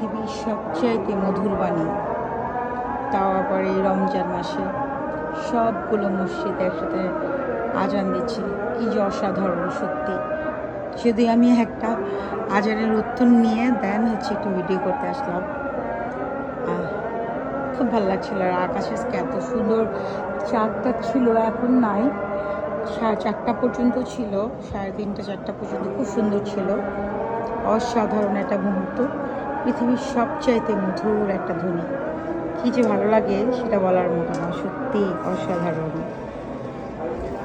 পৃথিবীর সবচাইতে মধুর বাণী, তাও আবার এই রমজান মাসে সবগুলো মসজিদ একসাথে আজান দিচ্ছে। কি যে অসাধারণ সত্যি। যদি আমি একটা আজানের উত্তর নিয়ে দেন একটু ভিডিও করতে আসলাম। খুব ভালো লাগছিল। আর আকাশে এত সুন্দর চাঁদটা ছিল, এখন নাই। 4:30 পর্যন্ত ছিল, 3:30 4টা পর্যন্ত খুব সুন্দর ছিল। অসাধারণ একটা মুহূর্ত, পৃথিবীর সবচাইতে মধুর একটা ধ্বনি। কী যে ভালো লাগে সেটা বলার মতো না, সত্যি অসাধারণ।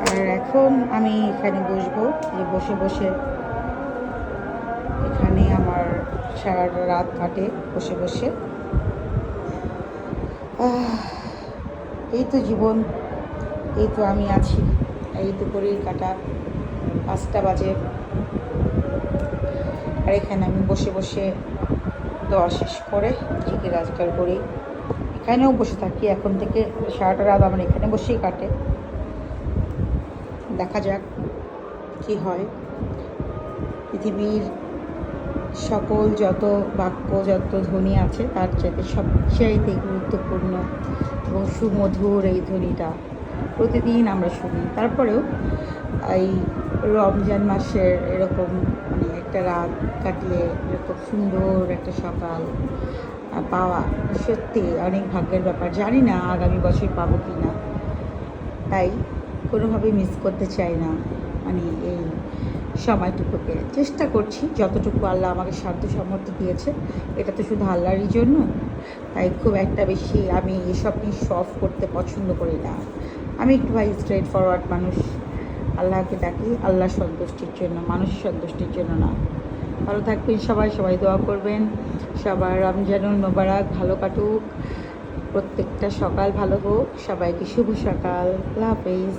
আর এখন আমি এখানে বসবো, যে বসে বসে এখানে আমার সারা রাত কাটে বসে বসে। এই তো জীবন, এই তো আমি আছি, এই তো করেই কাটা। 5টা বাজে, আর এখানে আমি বসে বসে দোয়া শেষ করে জিকির আজকাল করি। এখানেও বসে থাকি, এখন থেকে সারাটা রাত আমার এখানে বসেই কাটে। দেখা যাক কি হয়। পৃথিবীর সকল যত বাক্য, যত ধ্বনি আছে, তার চাইতে সবচাইতে গুরুত্বপূর্ণ এবং সুমধুর এই ধ্বনিটা প্রতিদিন আমরা শুনি। তারপরেও এই রমজান মাসের এরকম একটা রাত কাটিয়ে এরকম সুন্দর একটা সকাল পাওয়া সত্যি অনেক ভাগ্যের ব্যাপার। জানি না আগামী বছর পাবো কি না, তাই কোনোভাবেই মিস করতে চাই না। এই সময়টুকুকে চেষ্টা করছি, যতটুকু আল্লাহ আমাকে সাধ্য সামর্থ্য দিয়েছে। এটা তো শুধু আল্লাহরই জন্য, তাই খুব একটা বেশি আমি এসব নিয়ে শো অফ করতে পছন্দ করি না। আমি একটু স্ট্রেট ফরওয়ার্ড মানুষ। আল্লাহকে ডাকি আল্লাহ সন্তুষ্টির জন্য, মানুষের সন্তুষ্টির জন্য না। ভালো থাকবেন সবাই, সবাই দোয়া করবেন। সবার রমজানুল মোবারক, ভালো কাটুক, প্রত্যেকটা সকাল ভালো হোক। সবাইকে শুভ সকাল, আল্লাহ হাফেজ।